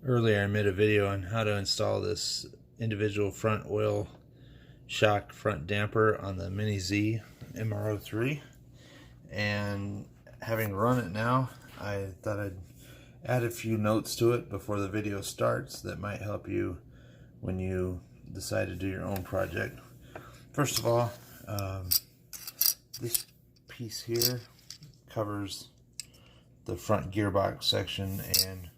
Earlier I made a video on how to install this individual front oil shock front damper on the Mini Z MR03, and having run it now, I thought I'd add a few notes to it before the video starts that might help you when you decide to do your own project. First of all, this piece here covers the front gearbox section, and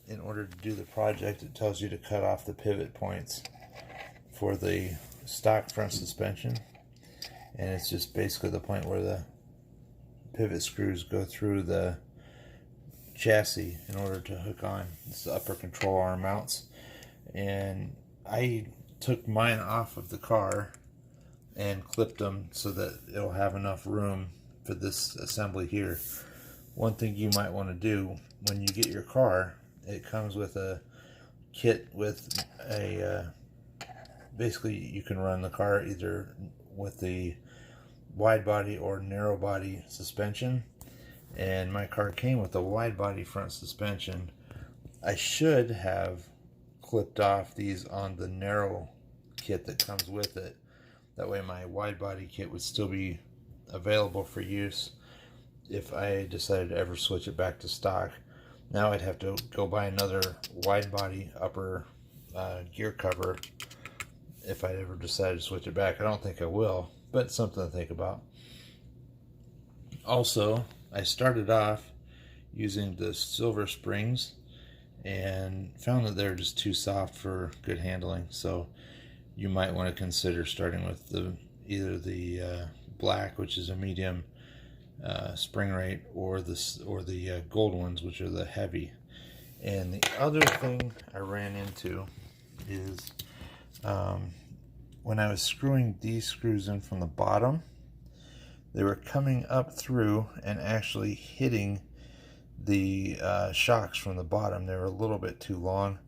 in order to do the project, it tells you to cut off the pivot points for the stock front suspension, and it's just basically the point where the pivot screws go through the chassis in order to hook on. It's the upper control arm mounts, and I took mine off of the car and clipped them so that it'll have enough room for this assembly here. One thing you might want to do when you get your car, it comes with a kit with a basically you can run the car either with the wide body or narrow body suspension, and my car came with a wide body front suspension. I should have clipped off these on the narrow kit that comes with it. That way my wide body kit would still be available for use if I decided to ever switch it back to stock. Now I'd have to go buy another wide body upper gear cover if I ever decided to switch it back. I don't think I will, but something to think about. Also, I started off using the silver springs and found that they're just too soft for good handling, so you might want to consider starting with either the black, which is a medium spring rate, or the gold ones, which are the heavy. And the other thing I ran into is when I was screwing these screws in from the bottom, they were coming up through and actually hitting the shocks from the bottom. They were a little bit too long,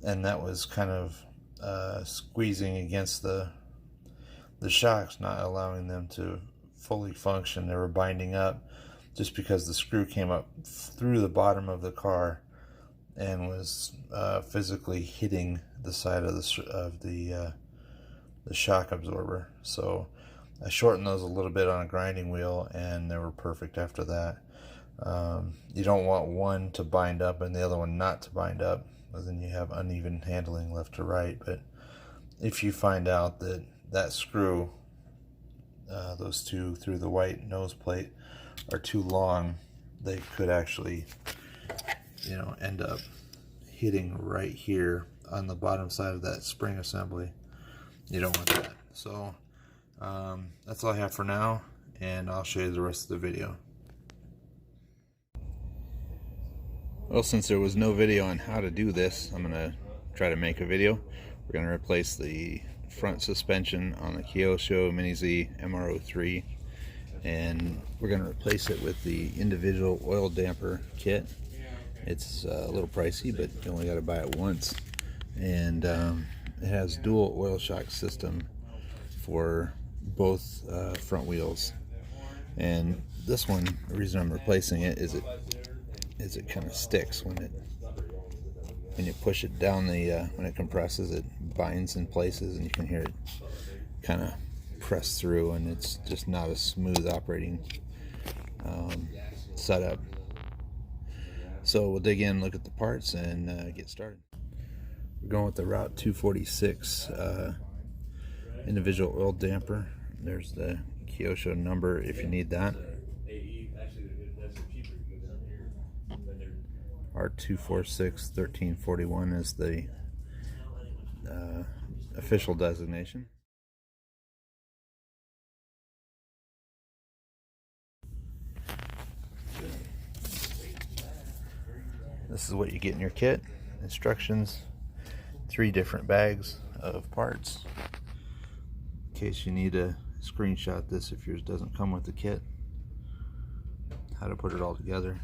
and that was kind of squeezing against the shocks, not allowing them to fully function. They were binding up just because the screw came up through the bottom of the car and was physically hitting the side of the shock absorber. So I shortened those a little bit on a grinding wheel, and they were perfect after that. You don't want one to bind up and the other one not to bind up, because then you have uneven handling left to right. But if you find out that that screw, those two through the white nose plate, are too long, they could actually, end up hitting right here on the bottom side of that spring assembly. You don't want that. So that's all I have for now, and I'll show you the rest of the video. Well, since there was no video on how to do this, I'm going to try to make a video. We're going to replace the front suspension on the Coilover Mini Z MR03, and we're going to replace it with the individual oil damper kit. It's a little pricey, but you only got to buy it once, and it has dual oil shock system for both front wheels. And this one, the reason I'm replacing it is it kind of sticks when you push it down when it compresses. It binds in places, and you can hear it kind of press through, and it's just not a smooth operating setup. So we'll dig in, look at the parts, and get started. We're going with the Route 246 individual oil damper. There's the Coilover number if you need that. R246-1341 is the official designation. This is what you get in your kit. Instructions, 3 different bags of parts. In case you need to screenshot this if yours doesn't come with the kit, how to put it all together.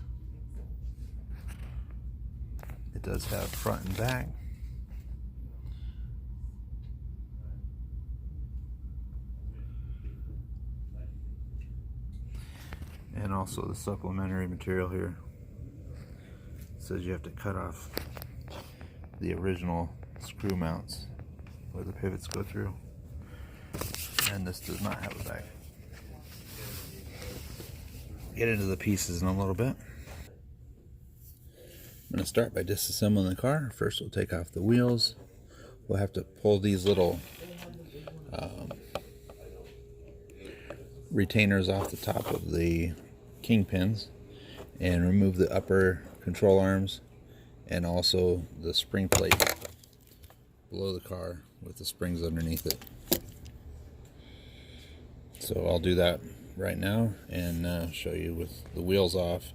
It does have front and back. And also the supplementary material here. It says you have to cut off the original screw mounts where the pivots go through, and this does not have a bag. Get into the pieces in a little bit. I'm going to start by disassembling the car. First we'll take off the wheels. We'll have to pull these little retainers off the top of the kingpins and remove the upper control arms and also the spring plate below the car with the springs underneath it. So I'll do that right now and show you with the wheels off,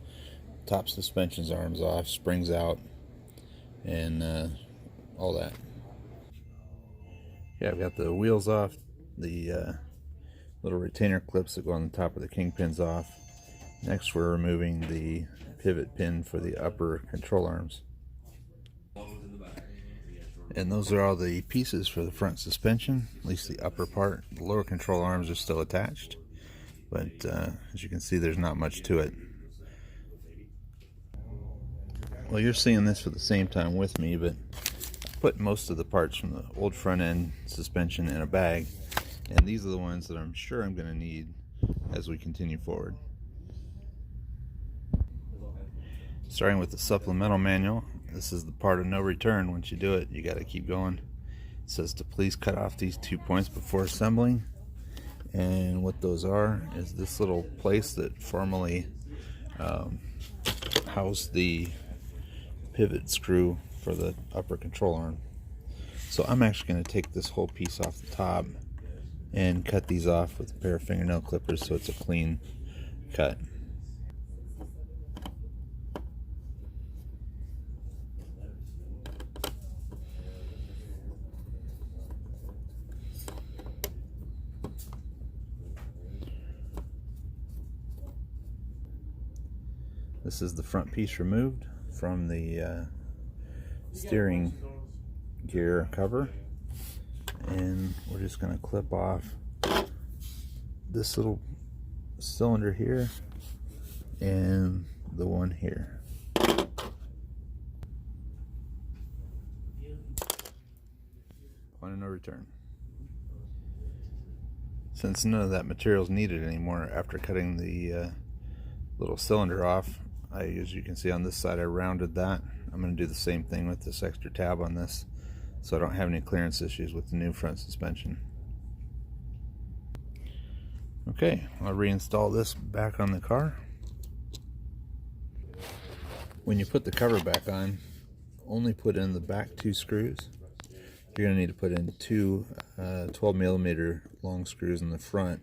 top suspensions arms off, springs out, and all that. Yeah, I've got the wheels off, the little retainer clips that go on the top of the kingpins off. Next we're removing the pivot pin for the upper control arms. And those are all the pieces for the front suspension, at least the upper part. The lower control arms are still attached, but as you can see, there's not much to it. Well, you're seeing this for the same time with me, but I put most of the parts from the old front end suspension in a bag, and these are the ones that I'm sure I'm going to need as we continue forward. Starting with the supplemental manual, this is the part of no return. Once you do it, you got to keep going. It says to please cut off these 2 points before assembling, and what those are is this little place that formerly housed the pivot screw for the upper control arm. So I'm actually going to take this whole piece off the top and cut these off with a pair of fingernail clippers so it's a clean cut. This is the front piece removed from the steering gear cover, and we're just going to clip off this little cylinder here and the one here. Point of no return. Since none of that material is needed anymore after cutting the little cylinder off, as you can see on this side, I rounded that. I'm going to do the same thing with this extra tab on this, so I don't have any clearance issues with the new front suspension. Okay, I'll reinstall this back on the car. When you put the cover back on, only put in the back 2 screws. You're going to need to put in 2 12mm long screws in the front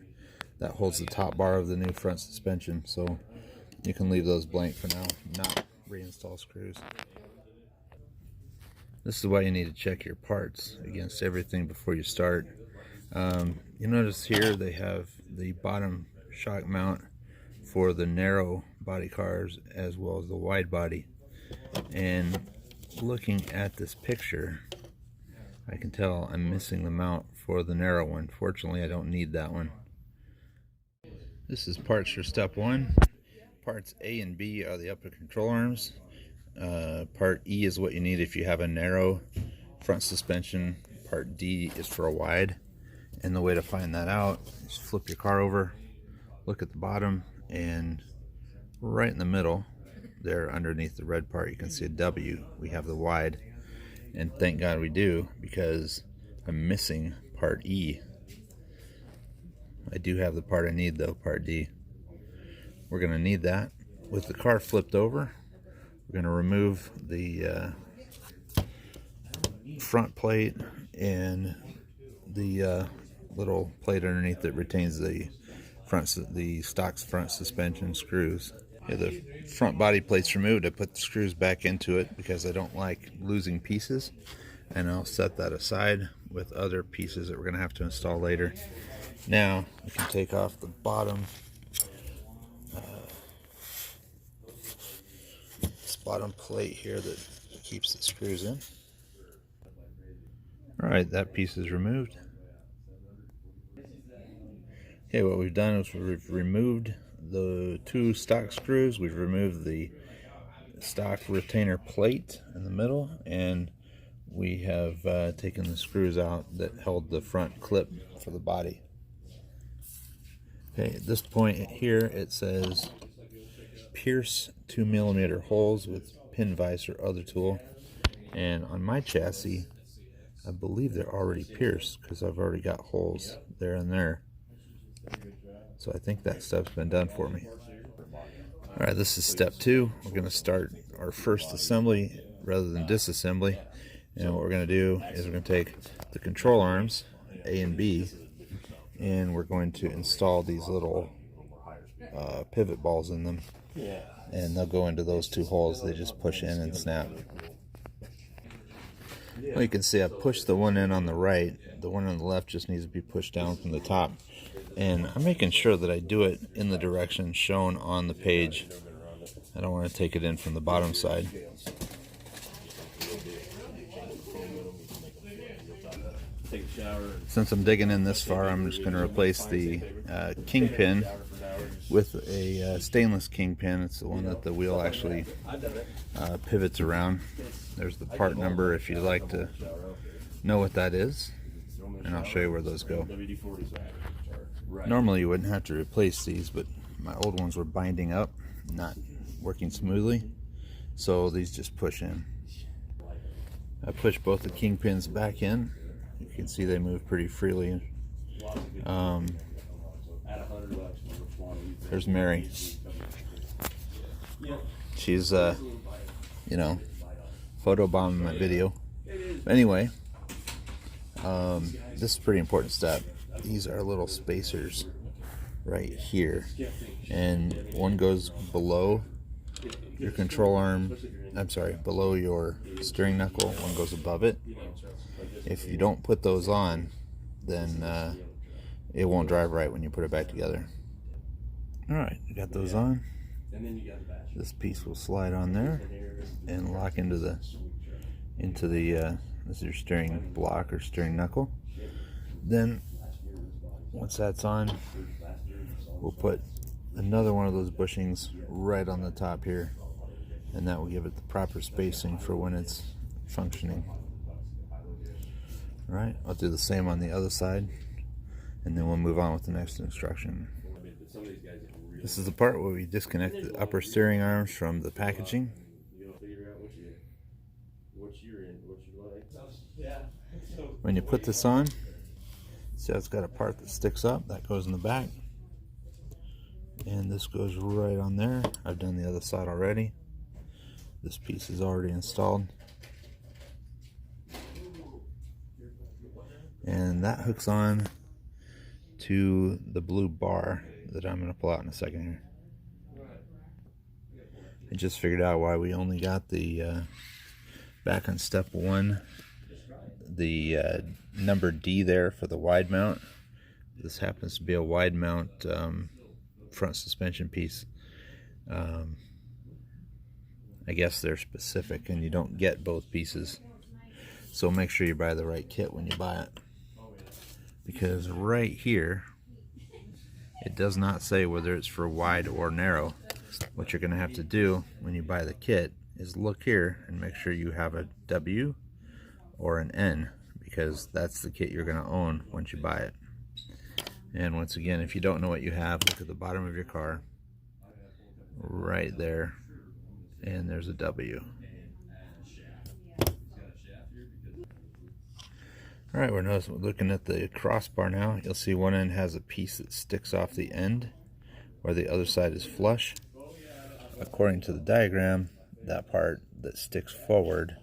that holds the top bar of the new front suspension, so you can leave those blank for now, not reinstall screws. This is why you need to check your parts against everything before you start. You notice here they have the bottom shock mount for the narrow body cars as well as the wide body. And looking at this picture, I can tell I'm missing the mount for the narrow one. Fortunately, I don't need that one. This is parts for step 1. Parts A and B are the upper control arms. Part E is what you need if you have a narrow front suspension. Part D is for a wide. And the way to find that out is flip your car over, look at the bottom, and right in the middle there underneath the red part you can see a W. We have the wide, and thank God we do, because I'm missing part E. I do have the part I need though, part D. We're going to need that. With the car flipped over, we're going to remove the front plate and the little plate underneath that retains the stock front suspension screws. Yeah, the front body plate's removed. I put the screws back into it because I don't like losing pieces, and I'll set that aside with other pieces that we're going to have to install later. Now we can take off the bottom bottom plate here that keeps the screws in. Alright, that piece is removed. Okay, what we've done is we've removed the 2 stock screws. We've removed the stock retainer plate in the middle, and we have taken the screws out that held the front clip for the body. Okay, at this point here it says pierce 2mm holes with pin vise or other tool, and on my chassis I believe they're already pierced because I've already got holes there and there, so I think that stuff's been done for me. Alright, this is step 2. We're going to start our first assembly rather than disassembly, and what we're going to do is we're going to take the control arms A and B, and we're going to install these little pivot balls in them, and they'll go into those 2 holes. They just push in and snap. Well, you can see I pushed the one in on the right. The one on the left just needs to be pushed down from the top, and I'm making sure that I do it in the direction shown on the page. I don't want to take it in from the bottom side. Since I'm digging in this far, I'm just going to replace the kingpin with a stainless kingpin. It's the one that the wheel actually pivots around. There's the part number if you'd like to know what that is, and I'll show you where those go. Normally you wouldn't have to replace these, but my old ones were binding up, not working smoothly, so these just push in. I push both the kingpins back in. You can see they move pretty freely. There's Mary. She's you know, photobombing my video. But anyway, this is a pretty important step. These are little spacers right here, and one goes below your control arm, I'm sorry, below your steering knuckle, one goes above it. If you don't put those on, then it won't drive right when you put it back together. Alright, you got those on. This piece will slide on there and lock into the this is your steering block or steering knuckle. Then once that's on, we'll put another one of those bushings right on the top here, and that will give it the proper spacing for when it's functioning. Alright, I'll do the same on the other side, and then we'll move on with the next instruction. This is the part where we disconnect the upper steering arms from the packaging. When you put this on, see how it's got a part that sticks up, that goes in the back, and this goes right on there. I've done the other side already. This piece is already installed, and that hooks on to the blue bar that I'm going to pull out in a second here. I just figured out why we only got the back on step 1 the number D there for the wide mount. This happens to be a wide mount front suspension piece. I guess they're specific and you don't get both pieces, so make sure you buy the right kit when you buy it, because right here it does not say whether it's for wide or narrow. What you're going to have to do when you buy the kit is look here and make sure you have a W or an N, because that's the kit you're going to own once you buy it. And once again, if you don't know what you have, look at the bottom of your car right there, and there's a W. Alright, we're looking at the crossbar now. You'll see one end has a piece that sticks off the end where the other side is flush. According to the diagram, that part that sticks forward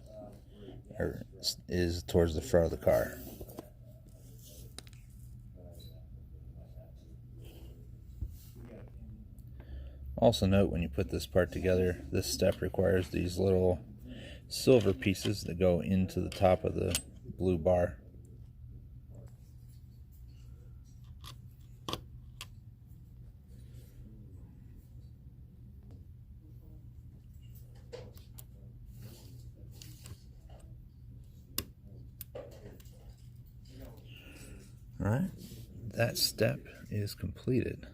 is towards the front of the car. Also note, when you put this part together, this step requires these little silver pieces that go into the top of the blue bar. Alright, that step is completed.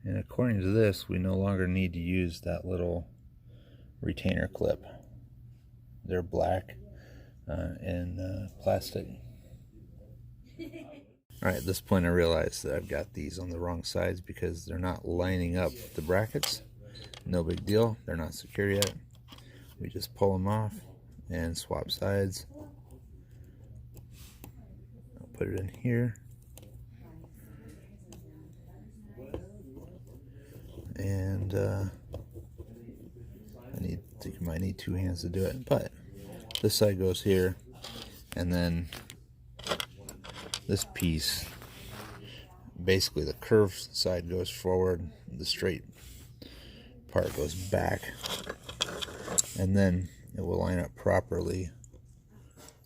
And according to this, we no longer need to use that little retainer clip. They're black. in plastic. Alright, at this point I realized that I've got these on the wrong sides because they're not lining up the brackets. No big deal, they're not secure yet. We just pull them off and swap sides. I'll put it in here. And I think you might need two hands to do it, but this side goes here, and then this piece, basically the curved side goes forward, the straight part goes back, and then it will line up properly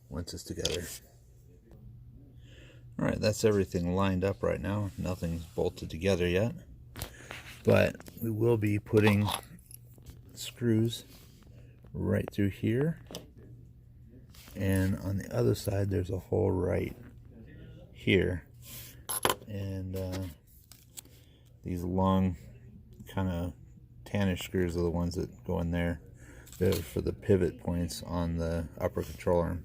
once it's together. Alright, that's everything lined up right now. Nothing's bolted together yet, but we will be putting screws right through here, and on the other side there's a hole right here, and these long kind of tannish screws are the ones that go in there. They're for the pivot points on the upper control arm.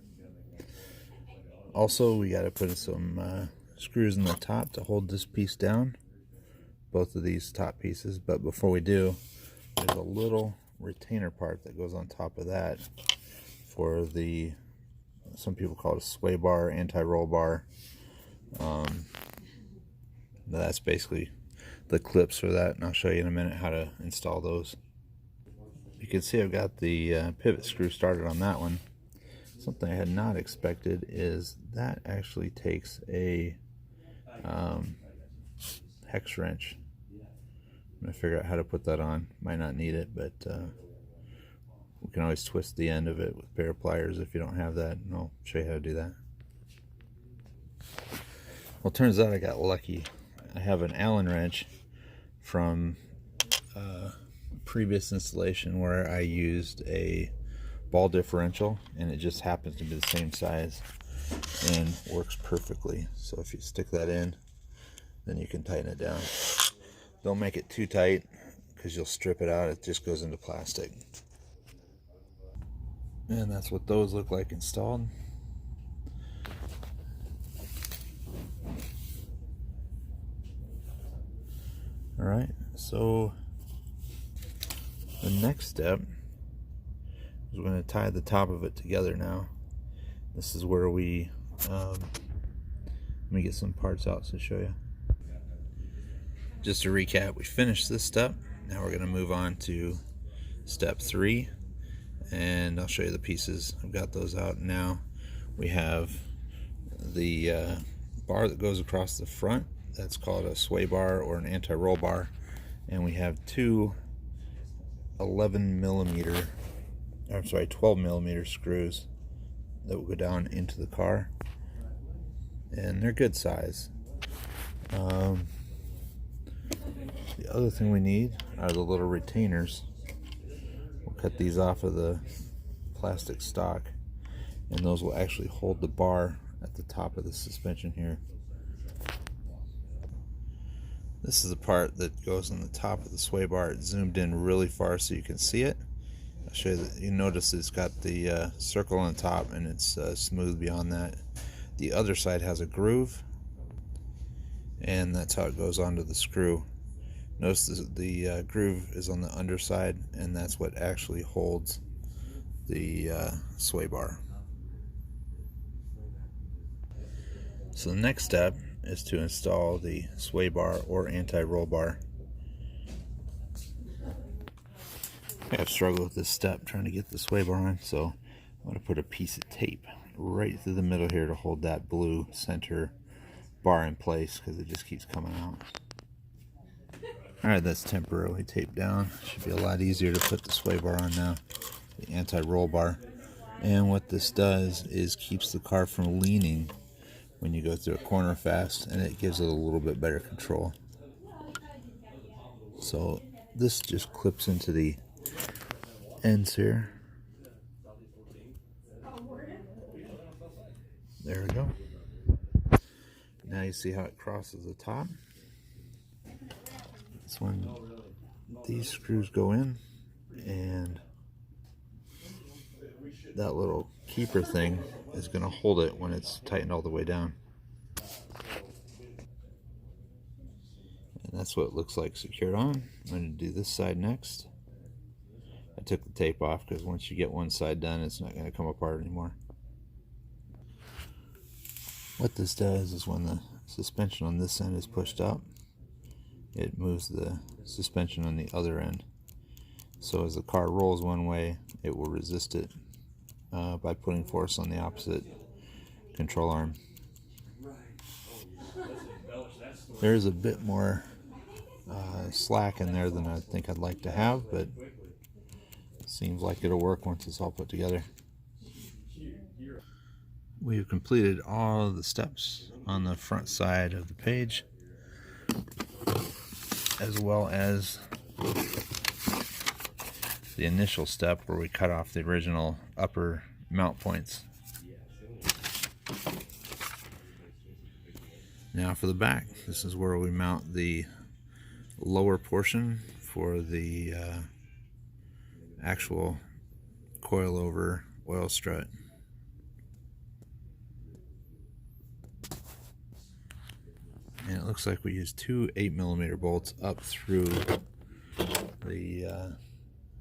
Also, we got to put some screws in the top to hold this piece down, both of these top pieces. But before we do, there's a little retainer part that goes on top of that for the, some people call it a sway bar, anti-roll bar. That's basically the clips for that, and I'll show you in a minute how to install those. You can see I've got the pivot screw started on that one. Something I had not expected is that actually takes a hex wrench. I'm going to figure out how to put that on. Might not need it, but we can always twist the end of it with a pair of pliers if you don't have that, and I'll show you how to do that. Well, it turns out I got lucky. I have an Allen wrench from a previous installation where I used a ball differential, and it just happens to be the same size and works perfectly. So if you stick that in, then you can tighten it down. Don't make it too tight because you'll strip it out. It just goes into plastic. And that's what those look like installed. Alright, so the next step is we're going to tie the top of it together now. This is where we, let me get some parts out to show you. Just to recap, we finished this step. Now we're going to move on to step 3, and I'll show you the pieces. I've got those out now. We have the bar that goes across the front. That's called a sway bar or an anti-roll bar. And we have two 12 millimeter screws that will go down into the car. And they're good size. The other thing we need are the little retainers. We'll cut these off of the plastic stock, and those will actually hold the bar at the top of the suspension here. This is the part that goes on the top of the sway bar. It's zoomed in really far so you can see it. I'll show you that. You notice it's got the circle on the top, and it's smooth beyond that. The other side has a groove, and that's how it goes onto the screw. Notice the groove is on the underside, and that's what actually holds the sway bar. So the next step is to install the sway bar or anti-roll bar. I've struggled with this step trying to get the sway bar on, so I'm going to put a piece of tape right through the middle here to hold that blue center bar in place because it just keeps coming out. Alright, that's temporarily taped down. Should be a lot easier to put the sway bar on now, the anti-roll bar. And what this does is keeps the car from leaning when you go through a corner fast, and it gives it a little bit better control. So this just clips into the ends here. There we go. Now you see how it crosses the top. That's when these screws go in, and that little keeper thing is going to hold it when it's tightened all the way down. And that's what it looks like secured on. I'm going to do this side next. I took the tape off because once you get one side done, it's not going to come apart anymore. What this does is when the suspension on this end is pushed up, it moves the suspension on the other end. So as the car rolls one way, it will resist it by putting force on the opposite control arm. There's a bit more slack in there than I think I'd like to have, but it seems like it'll work once it's all put together. We have completed all of the steps on the front side of the page, as well as the initial step where we cut off the original upper mount points. Now for the back, this is where we mount the lower portion for the actual coilover oil strut. And it looks like we used two 8mm bolts up through the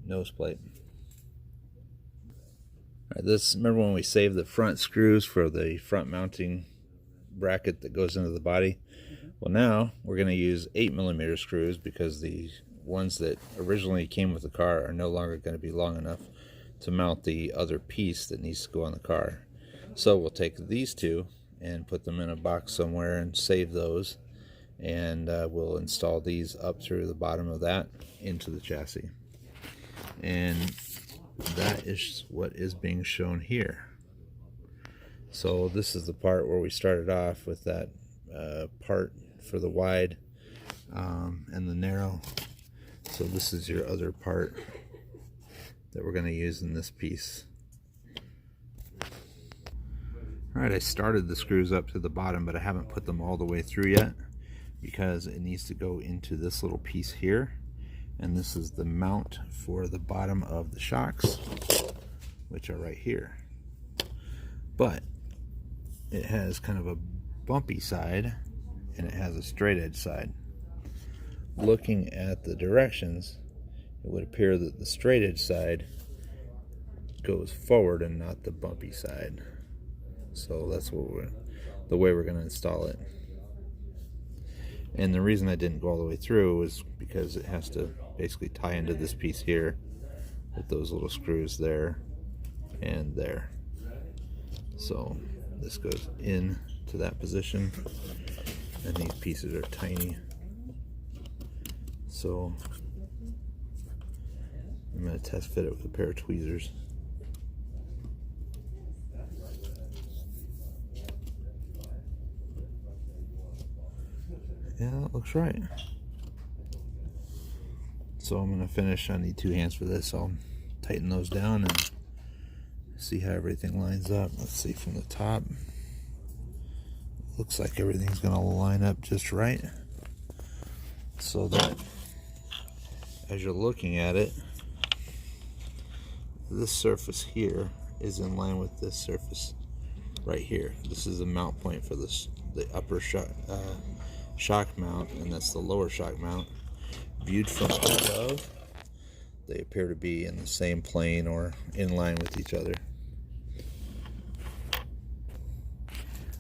nose plate. Alright, remember when we saved the front screws for the front mounting bracket that goes into the body? Well, now we're going to use 8mm screws because the ones that originally came with the car are no longer going to be long enough to mount the other piece that needs to go on the car. So we'll take these two and put them in a box somewhere and save those, and we'll install these up through the bottom of that into the chassis. And that is what is being shown here. So this is the part where we started off with that part for the wide and the narrow. So this is your other part that we're going to use in this piece. Alright, I started the screws up to the bottom, but I haven't put them all the way through yet because it needs to go into this little piece here. And this is the mount for the bottom of the shocks, which are right here. But it has kind of a bumpy side and it has a straight edge side. Looking at the directions, it would appear that the straight edge side goes forward and not the bumpy side. So that's what the way we're going to install it. And the reason I didn't go all the way through is because it has to basically tie into this piece here with those little screws there and there. So this goes in to that position, and these pieces are tiny. So I'm going to test fit it with a pair of tweezers. Yeah, that looks right. So I'm going to finish. I need 2 hands for this. I'll tighten those down and see how everything lines up. Let's see from the top. Looks like everything's going to line up just right, so that as you're looking at it, this surface here is in line with this surface right here. This is the mount point for this, the upper shock mount, and that's the lower shock mount. Viewed from above, they appear to be in the same plane or in line with each other.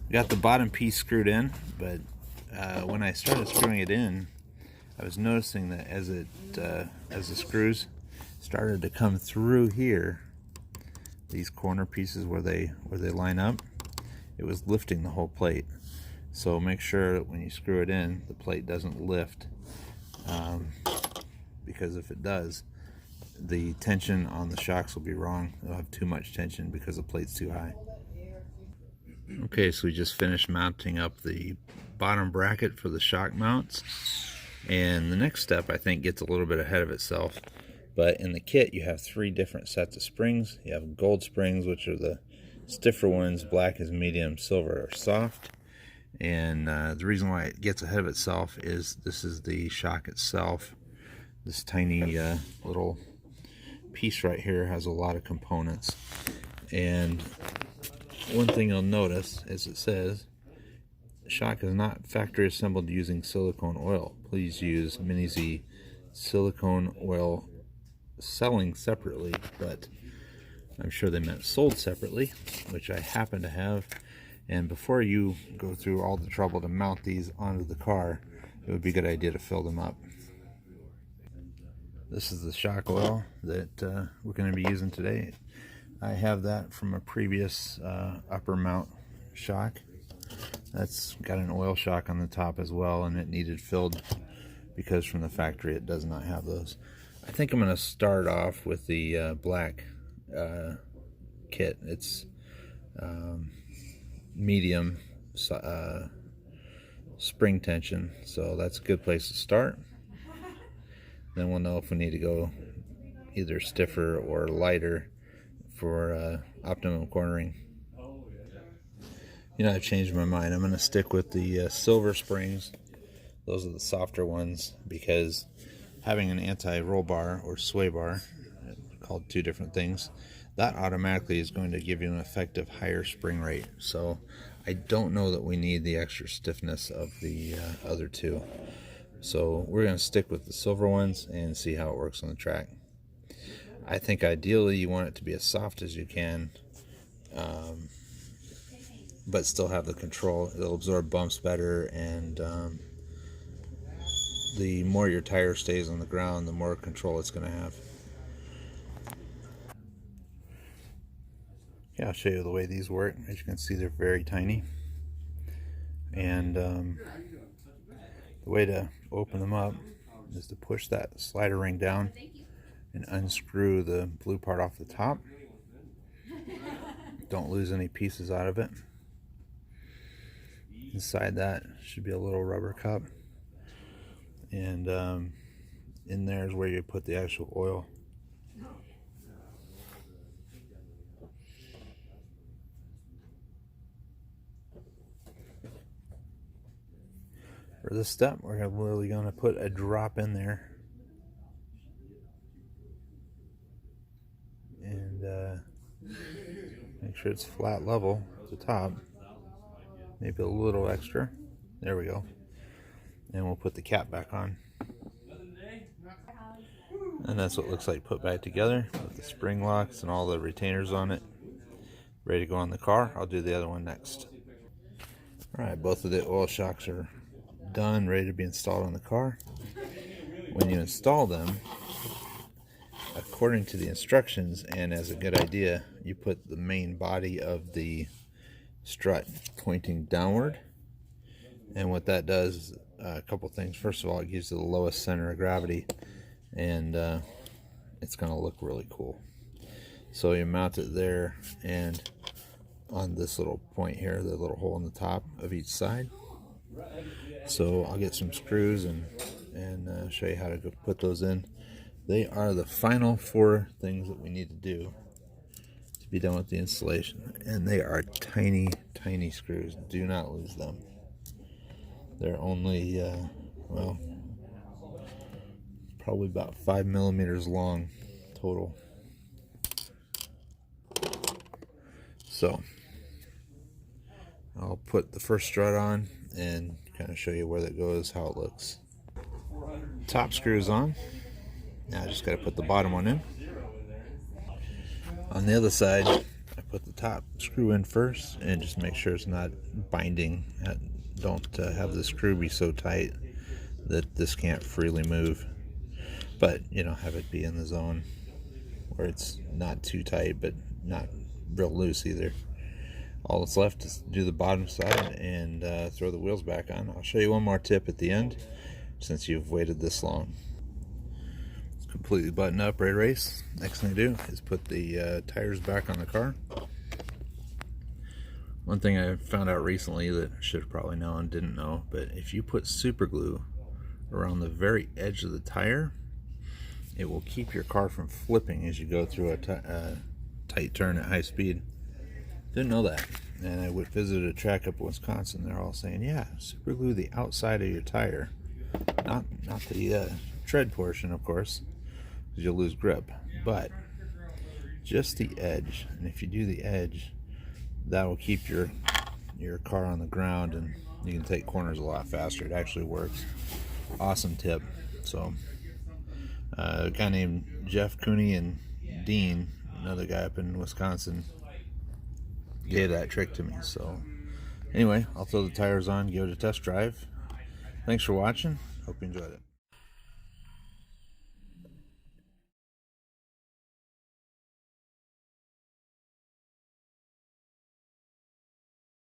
We got the bottom piece screwed in, but when I started screwing it in, I was noticing that as the screws started to come through here, these corner pieces where they line up, it was lifting the whole plate. So make sure that when you screw it in, the plate doesn't lift, because if it does, the tension on the shocks will be wrong. It'll have too much tension because the plate's too high. Okay, so we just finished mounting up the bottom bracket for the shock mounts, and the next step I think gets a little bit ahead of itself. But in the kit you have 3 different sets of springs. You have gold springs, which are the stiffer ones, black is medium, silver are soft. And the reason why it gets ahead of itself is this is the shock itself. This tiny little piece right here has a lot of components. And one thing you'll notice is it says shock is not factory assembled using silicone oil. Please use Mini Z silicone oil selling separately, but I'm sure they meant sold separately, which I happen to have. And before you go through all the trouble to mount these onto the car, it would be a good idea to fill them up. This is the shock oil that we're going to be using today. I have that from a previous upper mount shock. That's got an oil shock on the top as well, and it needed filled because from the factory it does not have those. I think I'm going to start off with the black kit. It's medium spring tension, so that's a good place to start. Then we'll know if we need to go either stiffer or lighter for optimum cornering. You know, I've changed my mind. I'm going to stick with the silver springs. Those are the softer ones, because having an anti-roll bar or sway bar, called two different things, that automatically is going to give you an effective higher spring rate. So I don't know that we need the extra stiffness of the other two. So we're going to stick with the silver ones and see how it works on the track. I think ideally you want it to be as soft as you can, but still have the control. It'll absorb bumps better, and the more your tire stays on the ground, the more control it's going to have. Yeah, I'll show you the way these work. As you can see, they're very tiny, and the way to open them up is to push that slider ring down and unscrew the blue part off the top. Don't lose any pieces out of it. Inside that should be a little rubber cup, and in there is where you put the actual oil. For this step, we're really going to put a drop in there, and make sure it's flat level at the top. Maybe a little extra. There we go. And we'll put the cap back on. And that's what it looks like put back together with the spring locks and all the retainers on it. Ready to go on the car. I'll do the other one next. Alright, both of the oil shocks are done, ready to be installed on the car. When you install them, according to the instructions and as a good idea, you put the main body of the strut pointing downward, and what that does is a couple things. First of all, it gives you the lowest center of gravity, and it's going to look really cool. So you mount it there, and on this little point here, the little hole in the top of each side. So I'll get some screws and show you how to go put those in. They are the final 4 things that we need to do to be done with the installation, and they are tiny, tiny screws. Do not lose them. They're only well, probably about 5 millimeters long total. So I'll put the first strut on and kind of show you where that goes, how it looks. Top screw is on. Now I just got to put the bottom one in. On the other side, I put the top screw in first and just make sure it's not binding. Don't have the screw be so tight that this can't freely move, but you know, have it be in the zone where it's not too tight but not real loose either. All that's left is do the bottom side and throw the wheels back on. I'll show you one more tip at the end since you've waited this long. It's completely buttoned up, ready to race. Next thing to do is put the tires back on the car. One thing I found out recently that I should have probably known, didn't know, but if you put super glue around the very edge of the tire, it will keep your car from flipping as you go through a tight turn at high speed. Didn't know that. And I visited a track up in Wisconsin. They're all saying, yeah, super glue the outside of your tire, not the tread portion, of course, because you'll lose grip. But just the edge. And if you do the edge, that will keep your car on the ground, and you can take corners a lot faster. It actually works. Awesome tip. So a guy named Jeff Cooney and Dean, another guy up in Wisconsin, gave that trick to me. So anyway, I'll throw the tires on, give it a test drive. Thanks for watching. Hope you enjoyed it.